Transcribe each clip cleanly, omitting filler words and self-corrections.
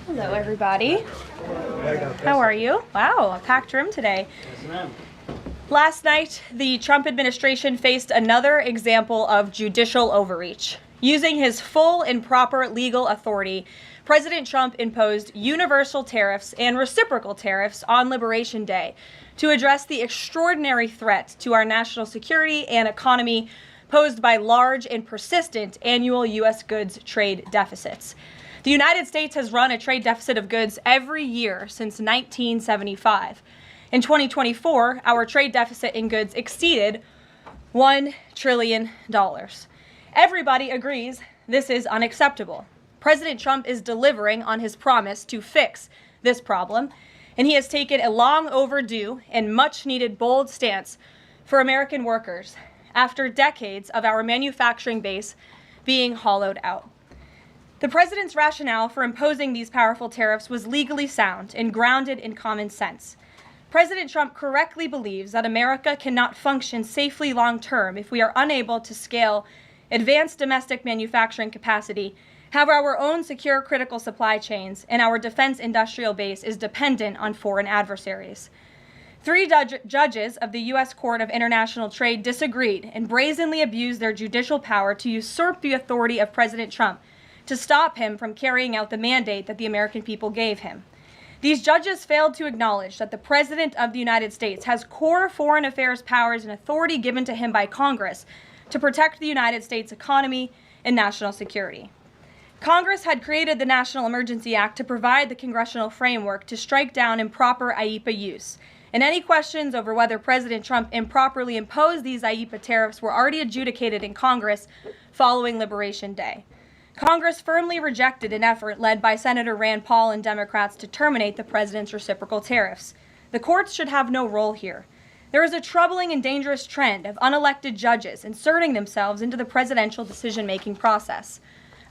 Hello, everybody. How are you? Wow, a packed room today. Yes, ma'am. Last night, the Trump administration faced another example of judicial overreach. Using his full and proper legal authority, President Trump imposed universal tariffs and reciprocal tariffs on Liberation Day to address the extraordinary threat to our national security and economy posed by large and persistent annual U.S. goods trade deficits. The United States has run a trade deficit of goods every year since 1975. In 2024, our trade deficit in goods exceeded $1 trillion. Everybody agrees this is unacceptable. President Trump is delivering on his promise to fix this problem, and he has taken a long overdue and much needed bold stance for American workers after decades of our manufacturing base being hollowed out. The president's rationale for imposing these powerful tariffs was legally sound and grounded in common sense. President Trump correctly believes that America cannot function safely long-term if we are unable to scale advanced domestic manufacturing capacity, have our own secure critical supply chains, and our defense industrial base is dependent on foreign adversaries. Three judges of the U.S. Court of International Trade disagreed and brazenly abused their judicial power to usurp the authority of President Trump to stop him from carrying out the mandate that the American people gave him. These judges failed to acknowledge that the President of the United States has core foreign affairs powers and authority given to him by Congress to protect the United States economy and national security. Congress had created the National Emergency Act to provide the congressional framework to strike down improper IEEPA use, and any questions over whether President Trump improperly imposed these IEEPA tariffs were already adjudicated in Congress following Liberation Day. Congress firmly rejected an effort led by Senator Rand Paul and Democrats to terminate the president's reciprocal tariffs. The courts should have no role here. There is a troubling and dangerous trend of unelected judges inserting themselves into the presidential decision-making process.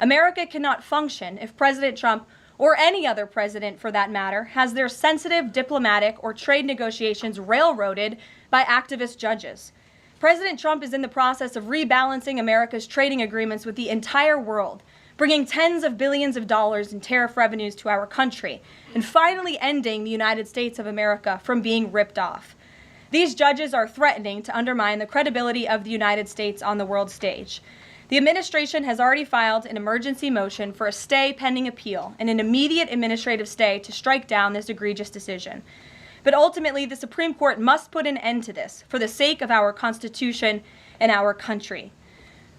America cannot function if President Trump, or any other president for that matter, has their sensitive diplomatic or trade negotiations railroaded by activist judges. President Trump is in the process of rebalancing America's trading agreements with the entire world, bringing tens of billions of dollars in tariff revenues to our country, and finally ending the United States of America from being ripped off. These judges are threatening to undermine the credibility of the United States on the world stage. The administration has already filed an emergency motion for a stay pending appeal and an immediate administrative stay to strike down this egregious decision. But ultimately, the Supreme Court must put an end to this for the sake of our Constitution and our country.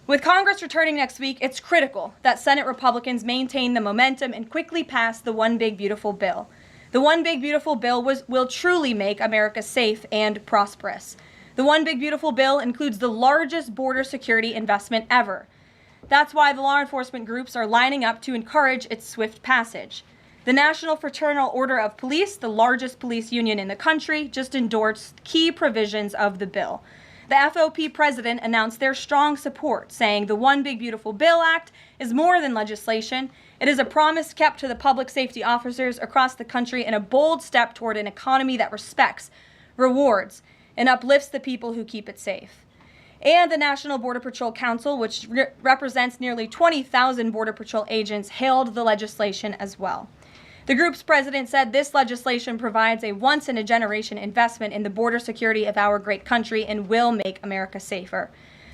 With Congress returning next week, it's critical that Senate Republicans maintain the momentum and quickly pass the One Big Beautiful Bill. The One Big Beautiful Bill will truly make America safe and prosperous. The One Big Beautiful Bill includes the largest border security investment ever. That's why the law enforcement groups are lining up to encourage its swift passage. The National Fraternal Order of Police, the largest police union in the country, just endorsed key provisions of the bill. The FOP president announced their strong support, saying the One Big Beautiful Bill Act is more than legislation. It is a promise kept to the public safety officers across the country and a bold step toward an economy that respects, rewards, and uplifts the people who keep it safe. And the National Border Patrol Council, which represents nearly 20,000 Border Patrol agents, hailed the legislation as well. The group's president said this legislation provides a once-in-a-generation investment in the border security of our great country and will make America safer.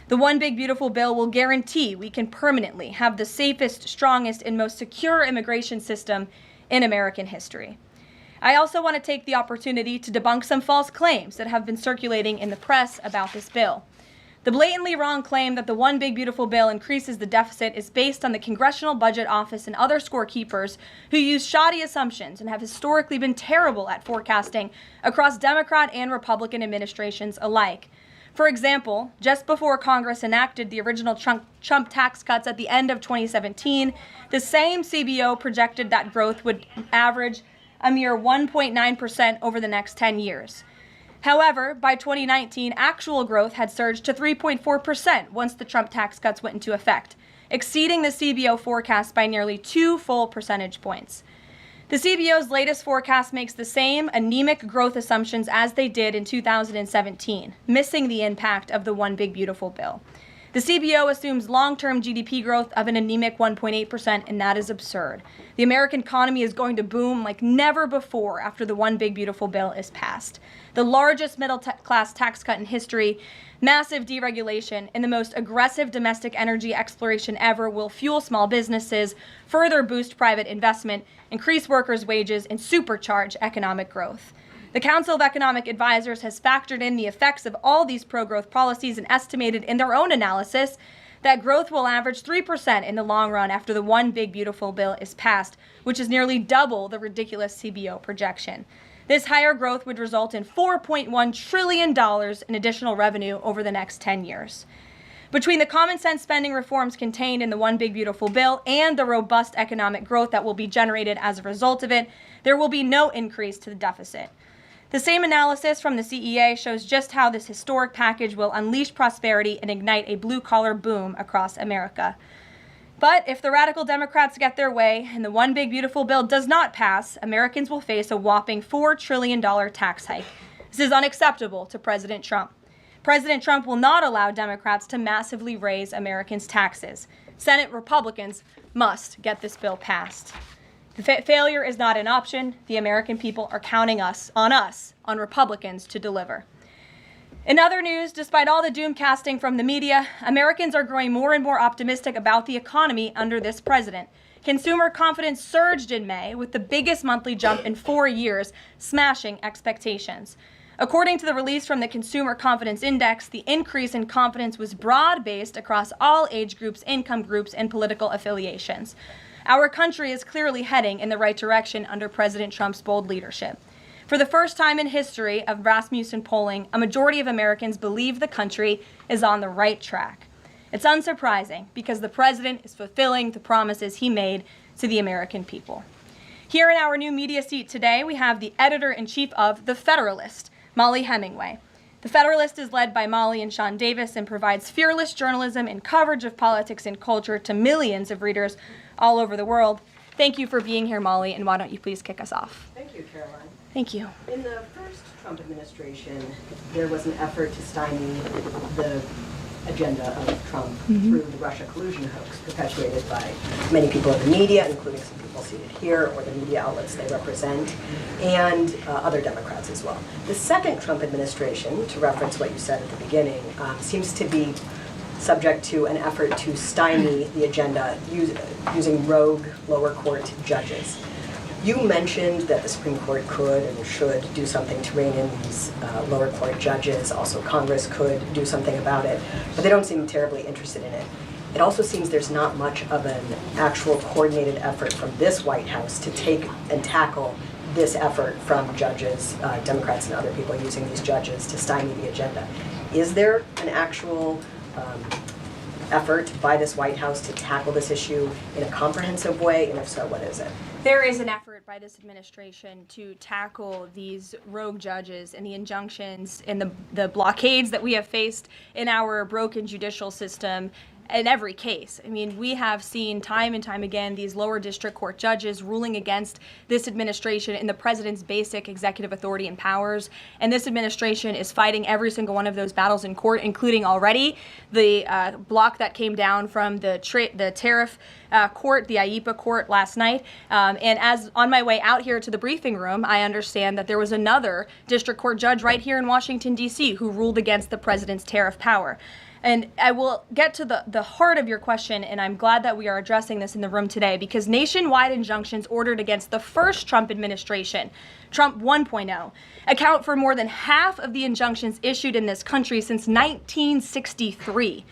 The One Big Beautiful Bill will guarantee we can permanently have the safest, strongest, and most secure immigration system in American history. I also want to take the opportunity to debunk some false claims that have been circulating in the press about this bill. The blatantly wrong claim that the One Big Beautiful Bill increases the deficit is based on the Congressional Budget Office and other scorekeepers who use shoddy assumptions and have historically been terrible at forecasting across Democrat and Republican administrations alike. For example, just before Congress enacted the original Trump tax cuts at the end of 2017, the same CBO projected that growth would average a mere 1.9% over the next 10 years. However, by 2019, actual growth had surged to 3.4% once the Trump tax cuts went into effect, exceeding the CBO forecast by nearly 2 full percentage points. The CBO's latest forecast makes the same anemic growth assumptions as they did in 2017, missing the impact of the One Big Beautiful Bill. The CBO assumes long-term GDP growth of an anemic 1.8%, and that is absurd. The American economy is going to boom like never before after the One Big Beautiful Bill is passed. The largest middle-class tax cut in history, massive deregulation, and the most aggressive domestic energy exploration ever will fuel small businesses, further boost private investment, increase workers' wages, and supercharge economic growth. The Council of Economic Advisors has factored in the effects of all these pro-growth policies and estimated in their own analysis that growth will average 3% in the long run after the One Big Beautiful Bill is passed, which is nearly double the ridiculous CBO projection. This higher growth would result in $4.1 trillion in additional revenue over the next 10 years. Between the common sense spending reforms contained in the One Big Beautiful Bill and the robust economic growth that will be generated as a result of it, there will be no increase to the deficit. The same analysis from the CEA shows just how this historic package will unleash prosperity and ignite a blue-collar boom across America. But if the radical Democrats get their way and the One Big Beautiful Bill does not pass, Americans will face a whopping $4 trillion tax hike. This is unacceptable to President Trump. President Trump will not allow Democrats to massively raise Americans' taxes. Senate Republicans must get this bill passed. The failure is not an option. The American people are counting on Republicans to deliver. In other news, despite all the doom casting from the media, Americans are growing more and more optimistic about the economy under this president. Consumer confidence surged in May with the biggest monthly jump in 4 years, smashing expectations. According to the release from the Consumer Confidence Index, the increase in confidence was broad-based across all age groups, income groups, and political affiliations. Our country is clearly heading in the right direction under President Trump's bold leadership. For the first time in history of Rasmussen polling, a majority of Americans believe the country is on the right track. It's unsurprising because the president is fulfilling the promises he made to the American people. Here in our new media seat today, we have the editor-in-chief of The Federalist, Molly Hemingway. The Federalist is led by Molly and Sean Davis and provides fearless journalism and coverage of politics and culture to millions of readers all over the world. Thank you for being here, Molly, and why don't you please kick us off? Thank you, Caroline. Thank you. In the first Trump administration, there was an effort to stymie the agenda of Trump through the Russia collusion hoax perpetuated by many people in the media, including some people seated here, or the media outlets they represent, and other Democrats as well. The second Trump administration, to reference what you said at the beginning, seems to be subject to an effort to stymie the agenda using rogue lower court judges. You mentioned that the Supreme Court could and should do something to rein in these lower court judges. Also, Congress could do something about it, but they don't seem terribly interested in it. It also seems there's not much of an actual coordinated effort from this White House to take and tackle this effort from judges, Democrats and other people using these judges to stymie the agenda. Is there an actual effort by this White House to tackle this issue in a comprehensive way, and if so, what is it? There is an effort by this administration to tackle these rogue judges and the injunctions and the blockades that we have faced in our broken judicial system in every case. I mean, we have seen time and time again these lower district court judges ruling against this administration in the president's basic executive authority and powers. And this administration is fighting every single one of those battles in court, including already the block that came down from the Tariff court, the IEPA court last night. And as on my way out here to the briefing room, I understand that there was another district court judge right here in Washington, D.C., who ruled against the president's tariff power. And I will get to the heart of your question, and I'm glad that we are addressing this in the room today, because nationwide injunctions ordered against the first Trump administration, Trump 1.0, account for more than half of the injunctions issued in this country since 1963.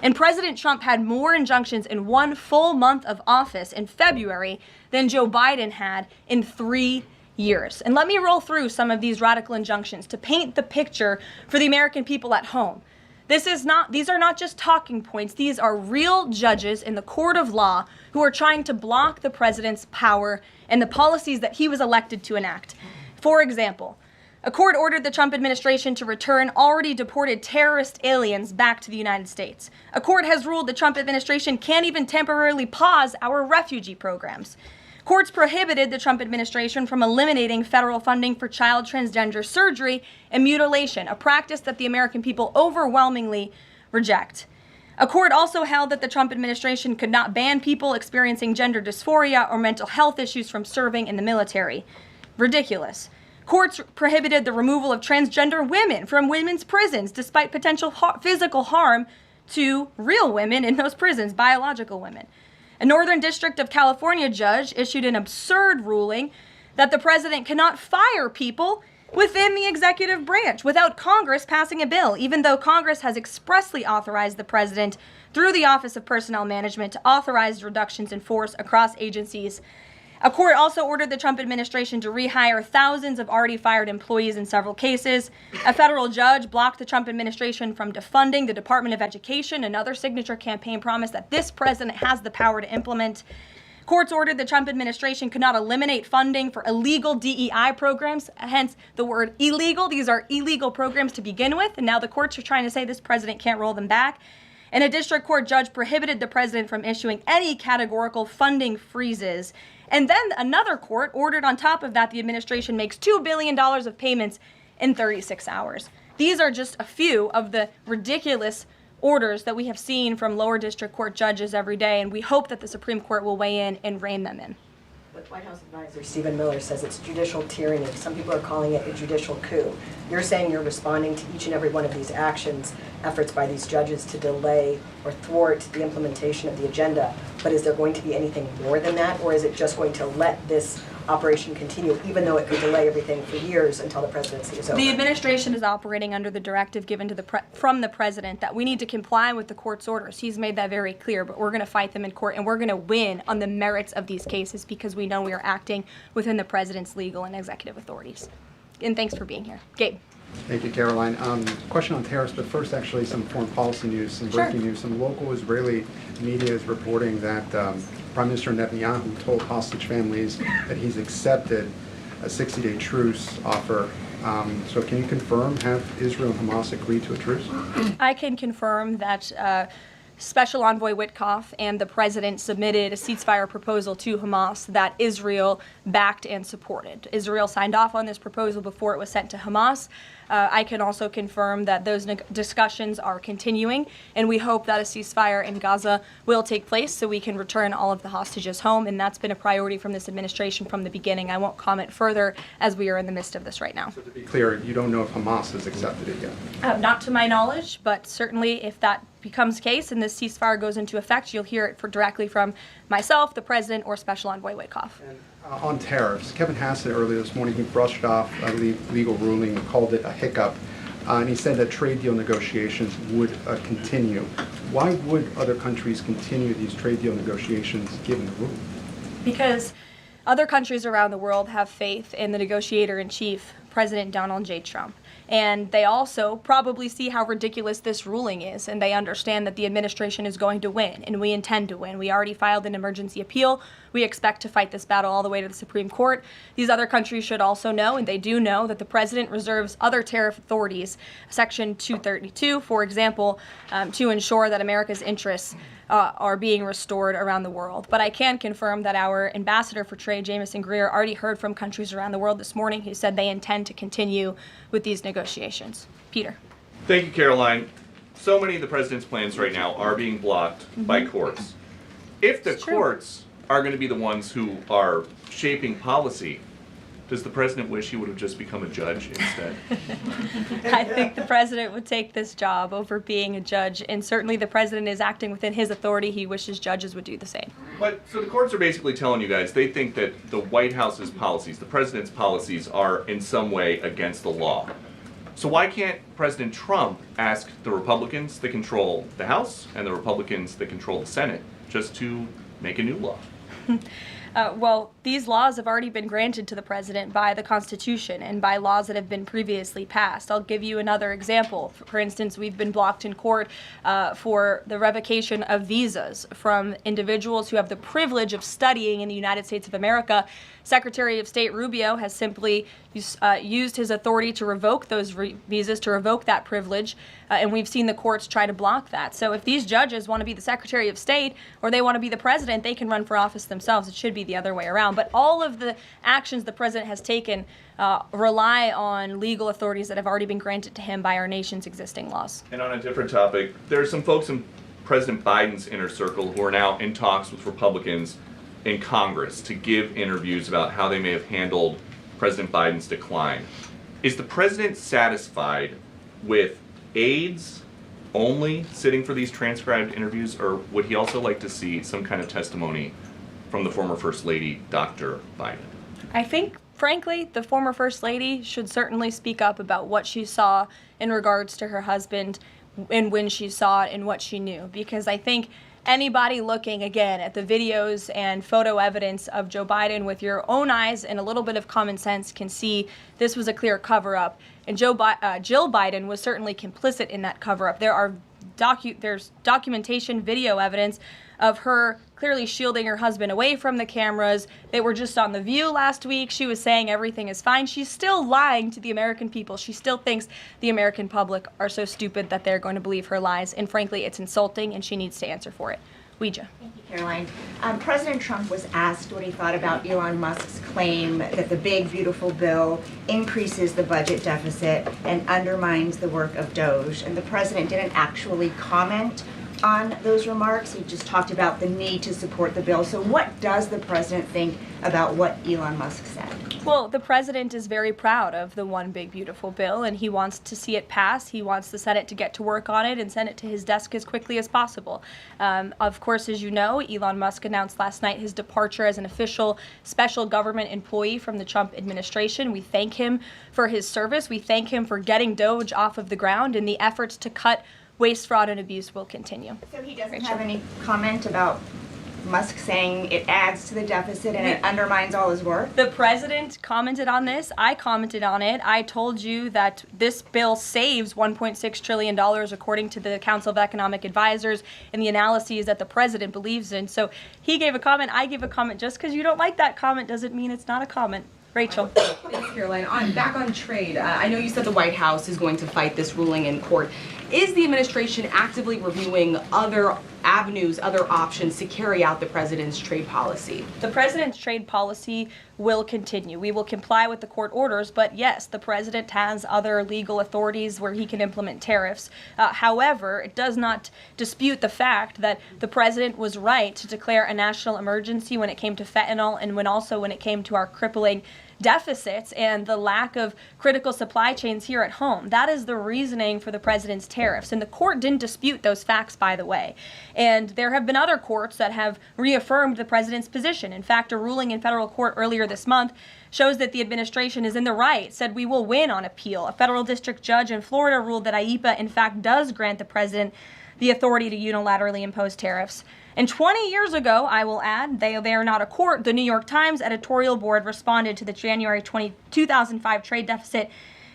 And President Trump had more injunctions in one full month of office in February than Joe Biden had in 3 years. And let me roll through some of these radical injunctions to paint the picture for the American people at home. These are not just talking points. These are real judges in the court of law who are trying to block the president's power and the policies that he was elected to enact. For example, a court ordered the Trump administration to return already deported terrorist aliens back to the United States. A court has ruled the Trump administration can't even temporarily pause our refugee programs. Courts prohibited the Trump administration from eliminating federal funding for child transgender surgery and mutilation, a practice that the American people overwhelmingly reject. A court also held that the Trump administration could not ban people experiencing gender dysphoria or mental health issues from serving in the military. Ridiculous. Courts prohibited the removal of transgender women from women's prisons despite potential physical harm to real women in those prisons, biological women. A Northern District of California judge issued an absurd ruling that the president cannot fire people within the executive branch without Congress passing a bill, even though Congress has expressly authorized the president through the Office of Personnel Management to authorize reductions in force across agencies. A court also ordered the Trump administration to rehire thousands of already fired employees in several cases. A federal judge blocked the Trump administration from defunding the Department of Education, another signature campaign promise that this president has the power to implement. Courts ordered the Trump administration could not eliminate funding for illegal DEI programs, hence the word illegal. These are illegal programs to begin with, and now the courts are trying to say this president can't roll them back. And a district court judge prohibited the president from issuing any categorical funding freezes. And then another court ordered on top of that the administration makes $2 billion of payments in 36 hours. These are just a few of the ridiculous orders that we have seen from lower district court judges every day, and we hope that the Supreme Court will weigh in and rein them in. But White House advisor Stephen Miller says it's judicial tyranny. Some people are calling it a judicial coup. You're saying you're responding to each and every one of these actions, efforts by these judges to delay or thwart the implementation of the agenda. But is there going to be anything more than that, or is it just going to let this operation continue, even though it could delay everything for years until the presidency is over? The administration is operating under the directive given to from the president that we need to comply with the court's orders. He's made that very clear, but we're going to fight them in court, and we're going to win on the merits of these cases because we know we are acting within the president's legal and executive authorities. And thanks for being here. Gabe. Thank you, Caroline. Question on tariffs, but first actually some foreign policy news, some breaking news. Some local Israeli media is reporting that Prime Minister Netanyahu told hostage families that he's accepted a 60-day truce offer. So can you confirm, have Israel and Hamas agreed to a truce? I can confirm that Special Envoy Witkoff and the president submitted a ceasefire proposal to Hamas that Israel backed and supported. Israel signed off on this proposal before it was sent to Hamas. I can also confirm that those discussions are continuing, and we hope that a ceasefire in Gaza will take place so we can return all of the hostages home, and that's been a priority from this administration from the beginning. I won't comment further as we are in the midst of this right now. So to be clear, you don't know if Hamas has accepted it yet? Not to my knowledge, but certainly if that becomes the case and this ceasefire goes into effect, you'll hear it directly from myself, the president, or Special Envoy Witkoff. And, on tariffs, Kevin Hassett earlier this morning, he brushed off a legal ruling and called it a hiccup, and he said that trade deal negotiations would continue. Why would other countries continue these trade deal negotiations given the ruling? Because other countries around the world have faith in the negotiator-in-chief, President Donald J. Trump. And they also probably see how ridiculous this ruling is, and they understand that the administration is going to win, and we intend to win. We already filed an emergency appeal. We expect to fight this battle all the way to the Supreme Court. These other countries should also know, and they do know, that the president reserves other tariff authorities, Section 232, for example, to ensure that America's interests are being restored around the world. But I can confirm that our ambassador for trade, Jamison Greer, already heard from countries around the world this morning who said they intend to continue with these negotiations. Peter. Thank you, Caroline. So many of the president's plans right now are being blocked by courts. If the courts are going to be the ones who are shaping policy, does the president wish he would have just become a judge instead? I think the president would take this job over being a judge, and certainly the president is acting within his authority. He wishes judges would do the same. But so the courts are basically telling you guys they think that the White House's policies, the president's policies, are in some way against the law. So why can't President Trump ask the Republicans that control the House and the Republicans that control the Senate just to make a new law? Well, these laws have already been granted to the president by the Constitution and by laws that have been previously passed. I'll give you another example. For instance, we've been blocked in court for the revocation of visas from individuals who have the privilege of studying in the United States of America. Secretary of State Rubio has simply used his authority to revoke those visas, to revoke that privilege, and we've seen the courts try to block that. So if these judges want to be the Secretary of State or they want to be the president, they can run for office themselves. It should be the other way around. But all of the actions the president has taken rely on legal authorities that have already been granted to him by our nation's existing laws. And on a different topic, there are some folks in President Biden's inner circle, who are now in talks with Republicans in Congress to give interviews about how they may have handled President Biden's decline. Is the president satisfied with aides only sitting for these transcribed interviews, or would he also like to see some kind of testimony from the former First Lady, Dr. Biden? I think, frankly, the former First Lady should certainly speak up about what she saw in regards to her husband and when she saw it and what she knew. Because I think anybody looking, again, at the videos and photo evidence of Joe Biden with your own eyes and a little bit of common sense can see this was a clear cover-up. And Jill Biden was certainly complicit in that cover-up. There's documentation, video evidence of her clearly shielding her husband away from the cameras. They were just on The View last week. She was saying everything is fine. She's still lying to the American people. She still thinks the American public are so stupid that they're going to believe her lies. And frankly, it's insulting, and she needs to answer for it. Ouija. Thank you, Caroline. President Trump was asked what he thought about Elon Musk's claim that the big, beautiful bill increases the budget deficit and undermines the work of DOJ. And the president didn't actually comment on those remarks. He just talked about the need to support the bill. So what does the president think about what Elon Musk said? Well, the president is very proud of the one big beautiful bill, and he wants to see it pass. He wants the Senate to get to work on it and send it to his desk as quickly as possible. Of course, as you know, Elon Musk announced last night his departure as an official special government employee from the Trump administration. We thank him for his service. We thank him for getting DOJ off of the ground, and the efforts to cut waste, fraud, and abuse will continue. So he doesn't have any comment about Musk saying it adds to the deficit and it undermines all his work? The president commented on this. I commented on it. I told you that this bill saves $1.6 trillion according to the Council of Economic Advisors and the analyses that the president believes in. So he gave a comment. I gave a comment. Just because you don't like that comment doesn't mean it's not a comment. Rachel. Thanks, Caroline. Back on trade, I know you said the White House is going to fight this ruling in court. Is the administration actively reviewing other avenues, other options to carry out the president's trade policy? The president's trade policy will continue. We will comply with the court orders, but yes, the president has other legal authorities where he can implement tariffs. However, it does not dispute the fact that the president was right to declare a national emergency when it came to fentanyl and when it came to our crippling deficits and the lack of critical supply chains here at home. That is the reasoning for the president's tariffs. And the court didn't dispute those facts, by the way. And there have been other courts that have reaffirmed the president's position. In fact, a ruling in federal court earlier this month shows that the administration is in the right, said we will win on appeal. A federal district judge in Florida ruled that IEEPA, in fact, does grant the president the authority to unilaterally impose tariffs. And 20 years ago, I will add, they are not a court, the New York Times editorial board responded to the January 2005 trade deficit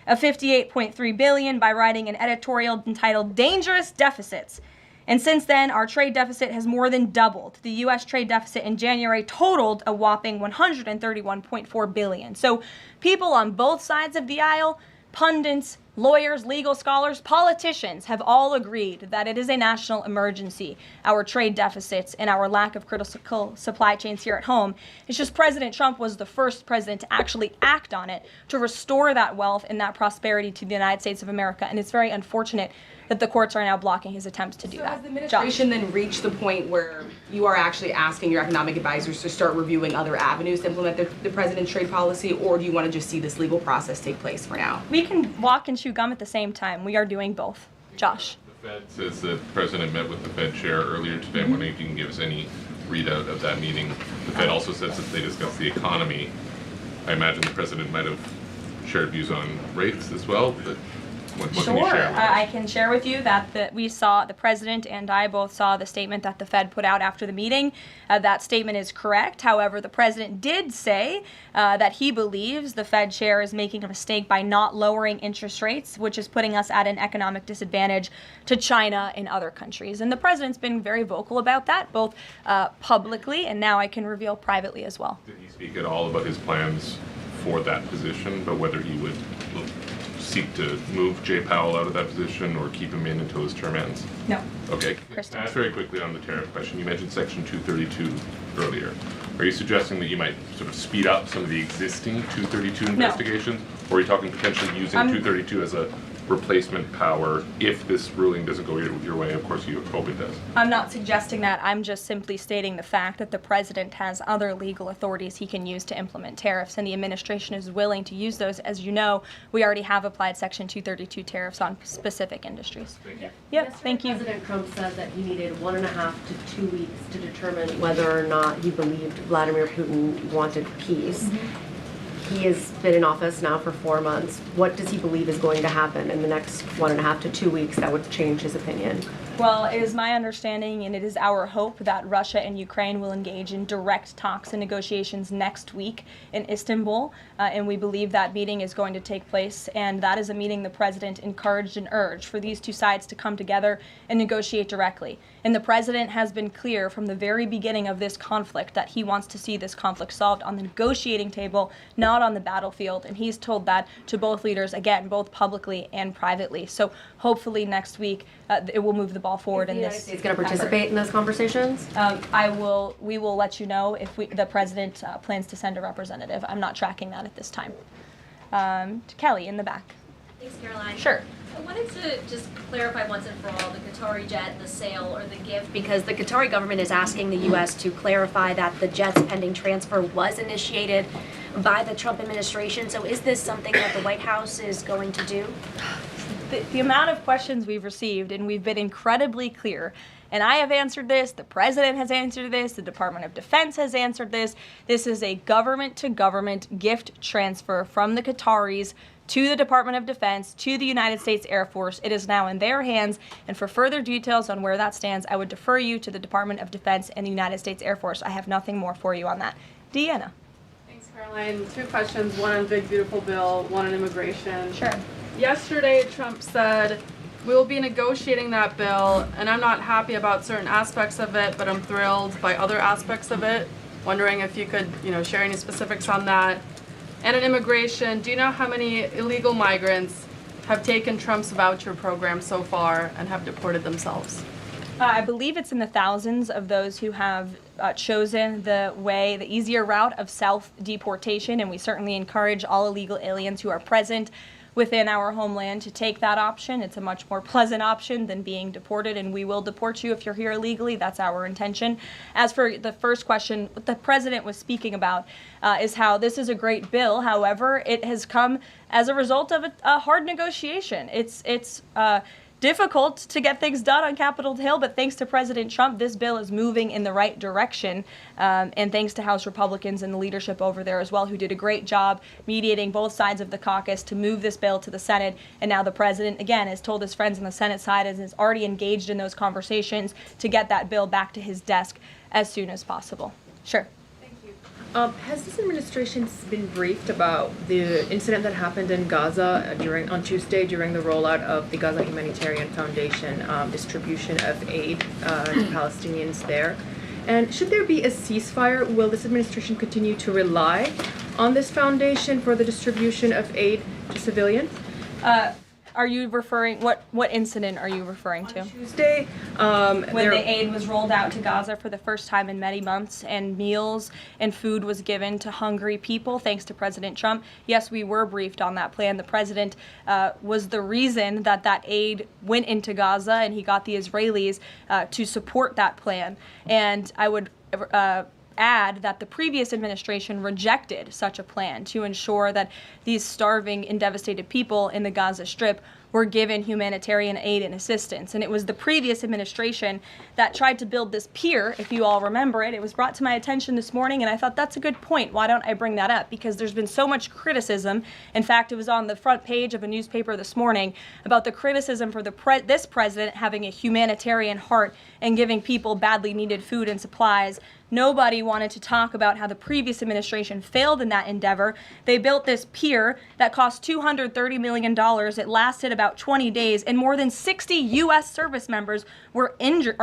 of $58.3 billion by writing an editorial entitled Dangerous Deficits. And since then, our trade deficit has more than doubled. The U.S. trade deficit in January totaled a whopping $131.4 billion. So people on both sides of the aisle, pundits, lawyers, legal scholars, politicians have all agreed that it is a national emergency, our trade deficits and our lack of critical supply chains here at home. It's just President Trump was the first president to actually act on it, to restore that wealth and that prosperity to the United States of America. And it's very unfortunate that the courts are now blocking his attempts to do that. Has the administration then reached the point where you are actually asking your economic advisors to start reviewing other avenues to implement the president's trade policy, or do you want to just see this legal process take place for now? We can walk and chew gum at the same time. We are doing both. Josh. The Fed says the president met with the Fed chair earlier today. I'm wondering if you can give us any readout of that meeting. The Fed also says that they discussed the economy. I imagine the president might have shared views on rates as well, but what can you share with us? I can share with you that we saw, the president and I both saw the statement that the Fed put out after the meeting. That statement is correct. However, the president did say that he believes the Fed chair is making a mistake by not lowering interest rates, which is putting us at an economic disadvantage to China and other countries. And the president's been very vocal about that, both publicly and now I can reveal privately as well. Did he speak at all about his plans for that position, but whether he would seek to move Jay Powell out of that position or keep him in until his term ends? No. Okay. Kristen. Ask very quickly on the tariff question. You mentioned Section 232 earlier. Are you suggesting that you might sort of speed up some of the existing 232 investigations? Or are you talking potentially using 232 as a replacement power if this ruling doesn't go your way? Of course, you hope it does. I'm not suggesting that. I'm just simply stating the fact that the president has other legal authorities he can use to implement tariffs, and the administration is willing to use those. As you know, we already have applied Section 232 tariffs on specific industries. Thank you. Yep, thank you. President Trump said that he needed 1.5 to 2 weeks to determine whether or not he believed Vladimir Putin wanted peace. He has been in office now for 4 months. What does he believe is going to happen in the next 1.5 to 2 weeks that would change his opinion? Well, it is my understanding and it is our hope that Russia and Ukraine will engage in direct talks and negotiations next week in Istanbul, and we believe that meeting is going to take place, and that is a meeting the president encouraged and urged for these two sides to come together and negotiate directly. And the president has been clear from the very beginning of this conflict that he wants to see this conflict solved on the negotiating table, not on the battlefield, and he's told that to both leaders, again, both publicly and privately. So hopefully next week it will move the ball forward in this. Is the United States going to participate in those conversations? We will let you know if the president plans to send a representative. I'm not tracking that at this time. To Kelly in the back. Thanks, Caroline. Sure. I wanted to just clarify once and for all the Qatari jet, the sale, or the gift, because the Qatari government is asking the U.S. to clarify that the jet's pending transfer was initiated by the Trump administration. So is this something that the White House is going to do? The amount of questions we've received, and we've been incredibly clear, and I have answered this, the president has answered this, the Department of Defense has answered this. This is a government-to-government gift transfer from the Qataris to the Department of Defense, to the United States Air Force. It is now in their hands, and for further details on where that stands, I would defer you to the Department of Defense and the United States Air Force. I have nothing more for you on that. Deanna. Thanks, Caroline. 2 questions, one on Big Beautiful Bill, one on immigration. Sure. Yesterday, Trump said, we will be negotiating that bill, and I'm not happy about certain aspects of it, but I'm thrilled by other aspects of it. Wondering if you could, share any specifics on that. And on immigration, do you know how many illegal migrants have taken Trump's voucher program so far and have deported themselves? I believe it's in the thousands of those who have chosen the easier route of self-deportation, and we certainly encourage all illegal aliens who are present within our homeland to take that option. It's a much more pleasant option than being deported, and we will deport you if you're here illegally. That's our intention. As for the first question, what the president was speaking about is how this is a great bill. However, it has come as a result of a hard negotiation. It's difficult to get things done on Capitol Hill, but thanks to President Trump, this bill is moving in the right direction, and thanks to House Republicans and the leadership over there as well, who did a great job mediating both sides of the caucus to move this bill to the Senate. And now the president, again, has told his friends on the Senate side and is already engaged in those conversations to get that bill back to his desk as soon as possible. Sure. Has this administration been briefed about the incident that happened in Gaza on Tuesday during the rollout of the Gaza Humanitarian Foundation distribution of aid to Palestinians there? And should there be a ceasefire, will this administration continue to rely on this foundation for the distribution of aid to civilians? Are you referring, what incident are you referring to? On Tuesday, when the aid was rolled out to Gaza for the first time in many months, and meals and food was given to hungry people, thanks to President Trump. Yes, we were briefed on that plan. The president was the reason that aid went into Gaza, and he got the Israelis to support that plan. And I would add that the previous administration rejected such a plan to ensure that these starving and devastated people in the Gaza Strip were given humanitarian aid and assistance. And it was the previous administration that tried to build this pier, if you all remember it. It was brought to my attention this morning, and I thought that's a good point. Why don't I bring that up? Because there's been so much criticism. In fact, it was on the front page of a newspaper this morning about the criticism for this president having a humanitarian heart and giving people badly needed food and supplies. Nobody wanted to talk about how the previous administration failed in that endeavor. They built this pier that cost $230 million. It lasted about 20 days, and more than 60 U.S. service members were injured,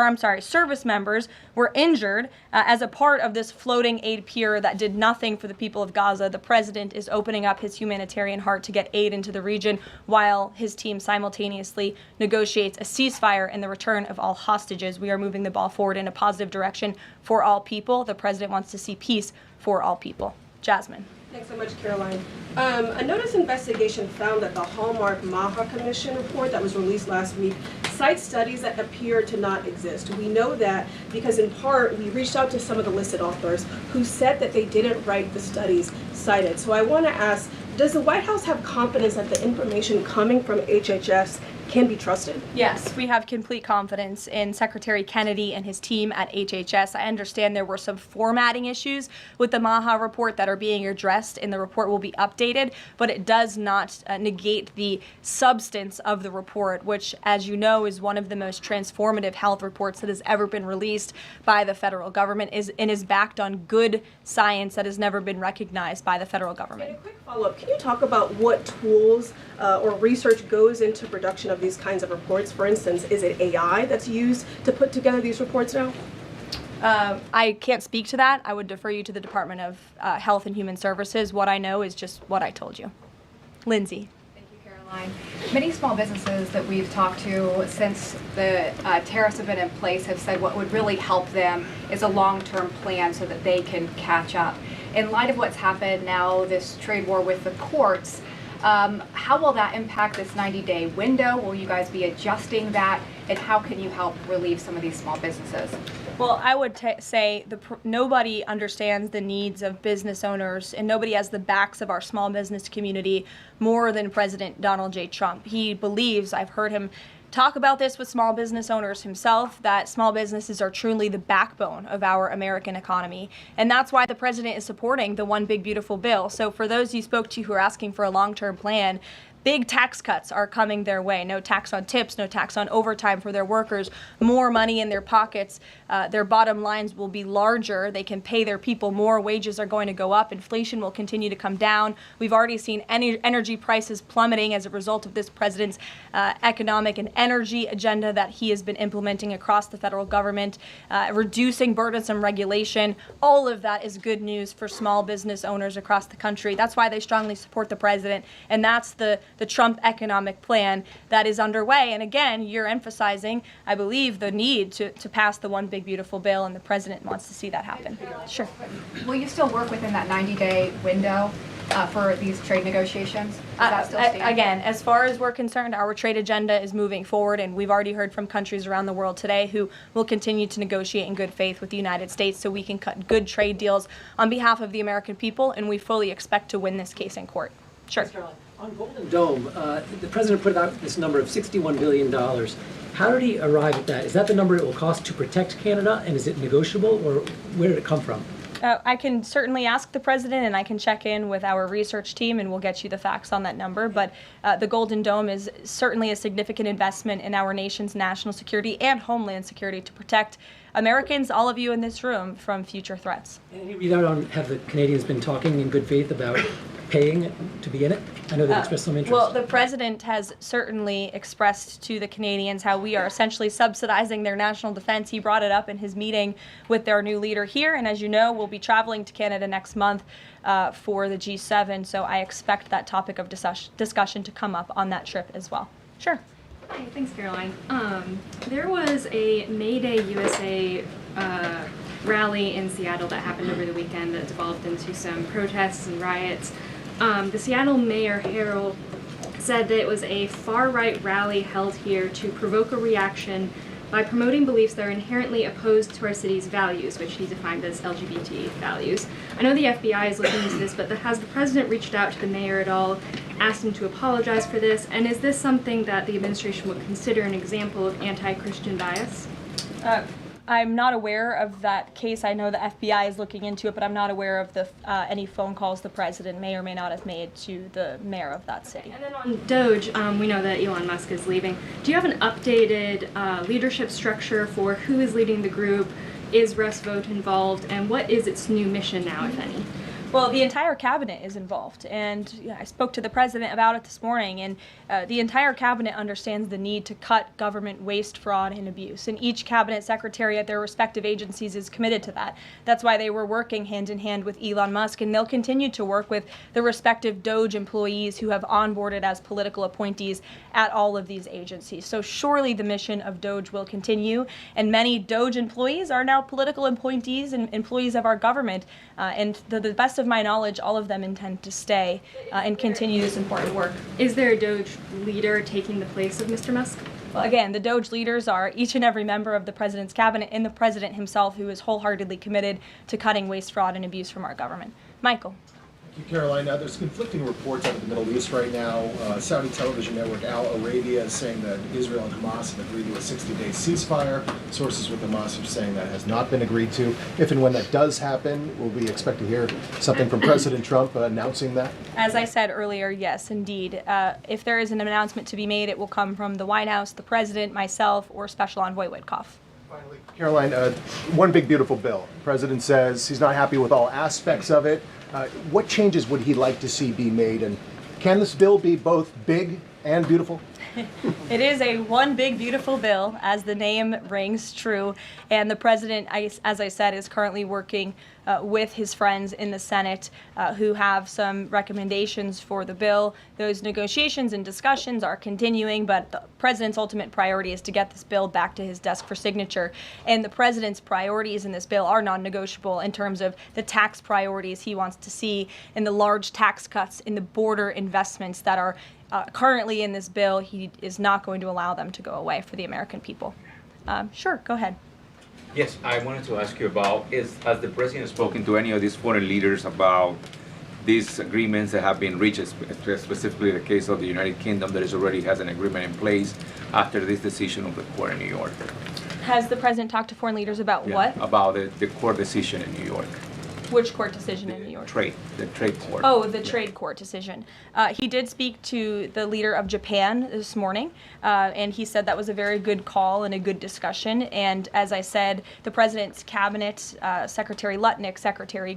as a part of this floating aid pier that did nothing for the people of Gaza. The president is opening up his humanitarian heart to get aid into the region while his team simultaneously negotiates a ceasefire and the return of all hostages. We are moving the ball forward in a positive direction for all people. The president wants to see peace for all people. Jasmine. Thanks so much, Caroline. A notice investigation found that the Hallmark Mahad Commission report that was released last week cites studies that appear to not exist. We know that because in part we reached out to some of the listed authors who said that they didn't write the studies cited. So I want to ask, does the White House have confidence that the information coming from HHS can be trusted? Yes, we have complete confidence in Secretary Kennedy and his team at HHS. I understand there were some formatting issues with the Mahad report that are being addressed, and the report will be updated, but it does not negate the substance of the report, which, as you know, is one of the most transformative health reports that has ever been released by the federal government and is backed on good science that has never been recognized by the federal government. And a quick follow-up, can you talk about what tools or research goes into production of these kinds of reports? For instance, is it AI that's used to put together these reports now? I can't speak to that. I would defer you to the Department of Health and Human Services. What I know is just what I told you. Lindsay. Thank you, Caroline. Many small businesses that we've talked to since the tariffs have been in place have said what would really help them is a long-term plan so that they can catch up. In light of what's happened now, this trade war with the courts, how will that impact this 90-day window? Will you guys be adjusting that? And how can you help relieve some of these small businesses? Well, I would say nobody understands the needs of business owners, and nobody has the backs of our small business community more than President Donald J. Trump. He believes, I've heard him talk about this with small business owners himself, that small businesses are truly the backbone of our American economy. And that's why the president is supporting the One Big Beautiful Bill. So for those you spoke to who are asking for a long-term plan, big tax cuts are coming their way. No tax on tips, no tax on overtime for their workers, more money in their pockets. Their bottom lines will be larger. They can pay their people more. Wages are going to go up. Inflation will continue to come down. We've already seen energy prices plummeting as a result of this president's economic and energy agenda that he has been implementing across the federal government, reducing burdensome regulation. All of that is good news for small business owners across the country. That's why they strongly support the president, and that's the Trump economic plan that is underway. And again, you're emphasizing, I believe, the need to pass the One Big Beautiful Bill, and the president wants to see that happen. Sure. Will you still work within that 90-day window for these trade negotiations? Does that still stand? Again, as far as we're concerned, our trade agenda is moving forward, and we've already heard from countries around the world today who will continue to negotiate in good faith with the United States so we can cut good trade deals on behalf of the American people, and we fully expect to win this case in court. Sure. On Golden Dome, the president put out this number of $61 billion. How did he arrive at that? Is that the number it will cost to protect Canada, and is it negotiable, or where did it come from? I can certainly ask the president, and I can check in with our research team, and we'll get you the facts on that number. But the Golden Dome is certainly a significant investment in our nation's national security and homeland security to protect Americans, all of you in this room, from future threats. Any readout on, have the Canadians been talking in good faith about paying to be in it? I know they've expressed some interest. Well, the president has certainly expressed to the Canadians how we are essentially subsidizing their national defense. He brought it up in his meeting with their new leader here, and as you know, we'll be traveling to Canada next month for the G7, so I expect that topic of discussion to come up on that trip as well. Sure. Hi, thanks, Caroline. There was a May Day USA rally in Seattle that happened over the weekend that developed into some protests and riots. The Seattle Mayor Harrell said that it was a far-right rally held here to provoke a reaction by promoting beliefs that are inherently opposed to our city's values, which he defined as LGBT values. I know the FBI is looking into this, but has the president reached out to the mayor at all, asked him to apologize for this, and is this something that the administration would consider an example of anti-Christian bias? I'm not aware of that case. I know the FBI is looking into it, but I'm not aware of any phone calls the president may or may not have made to the mayor of that city. And then on Doge, we know that Elon Musk is leaving. Do you have an updated leadership structure for who is leading the group? Is Russ Vought involved? And what is its new mission now, if any? Well, the entire cabinet is involved, and I spoke to the president about it this morning, and the entire cabinet understands the need to cut government waste, fraud, and abuse, and each cabinet secretary at their respective agencies is committed to that. That's why they were working hand in hand with Elon Musk, and they'll continue to work with the respective Doge employees who have onboarded as political appointees at all of these agencies. So surely the mission of Doge will continue, and many Doge employees are now political appointees and employees of our government, and the best of my knowledge, all of them intend to stay and continue this important work. Is there a Doge leader taking the place of Mr. Musk? Well, again, the Doge leaders are each and every member of the president's cabinet and the president himself, who is wholeheartedly committed to cutting waste, fraud, and abuse from our government. Michael. Thank you, Caroline. There's conflicting reports out of the Middle East right now. Saudi television network Al Arabia is saying that Israel and Hamas have agreed to a 60-day ceasefire. Sources with Hamas are saying that has not been agreed to. If and when that does happen, will we expect to hear something from President Trump announcing that? As I said earlier, yes, indeed. If there is an announcement to be made, it will come from the White House, the president, myself, or Special Envoy Witkoff. Finally, Caroline, one big beautiful bill. The president says he's not happy with all aspects of it. What changes would he like to see be made, and can this bill be both big and beautiful? It is a one big beautiful bill, as the name rings true, and the president, as I said, is currently working with his friends in the Senate who have some recommendations for the bill. Those negotiations and discussions are continuing, but the president's ultimate priority is to get this bill back to his desk for signature. And the president's priorities in this bill are non-negotiable in terms of the tax priorities he wants to see and the large tax cuts in the border investments that are currently in this bill. He is not going to allow them to go away for the American people. Sure, go ahead. Yes, I wanted to ask you about, has the president spoken to any of these foreign leaders about these agreements that have been reached, specifically the case of the United Kingdom that already has an agreement in place after this decision of the court in New York? Has the president talked to foreign leaders about what? About the court decision in New York. Which court decision in New York? The trade court. Oh, the trade court decision. He did speak to the leader of Japan this morning, and he said that was a very good call and a good discussion. And as I said, the president's cabinet, Secretary Lutnick, Secretary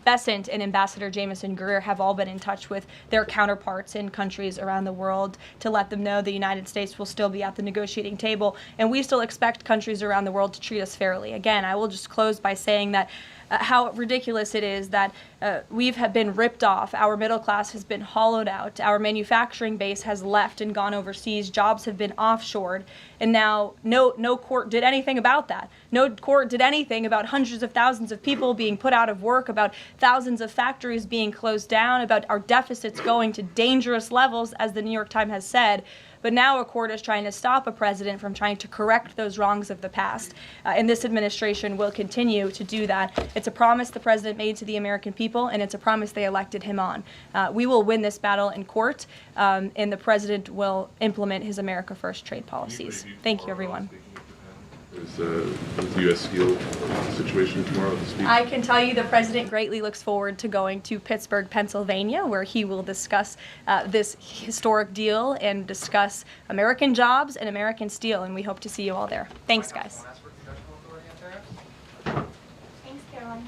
Bessent, and Ambassador Jameson Greer have all been in touch with their counterparts in countries around the world to let them know the United States will still be at the negotiating table, and we still expect countries around the world to treat us fairly. Again, I will just close by saying that how ridiculous it is that we have been ripped off, our middle class has been hollowed out, our manufacturing base has left and gone overseas, jobs have been offshored, and now no court did anything about that. No court did anything about hundreds of thousands of people being put out of work, about thousands of factories being closed down, about our deficits going to dangerous levels, as the New York Times has said. But now a court is trying to stop a president from trying to correct those wrongs of the past. And this administration will continue to do that. It's a promise the president made to the American people, and it's a promise they elected him on. We will win this battle in court, and the president will implement his America First trade policies. Thank you, everyone. Is the U.S. Steel situation tomorrow at the speech? I can tell you the president greatly looks forward to going to Pittsburgh, Pennsylvania, where he will discuss this historic deal and discuss American jobs and American steel, and we hope to see you all there. Thanks, guys. Thanks, Caroline.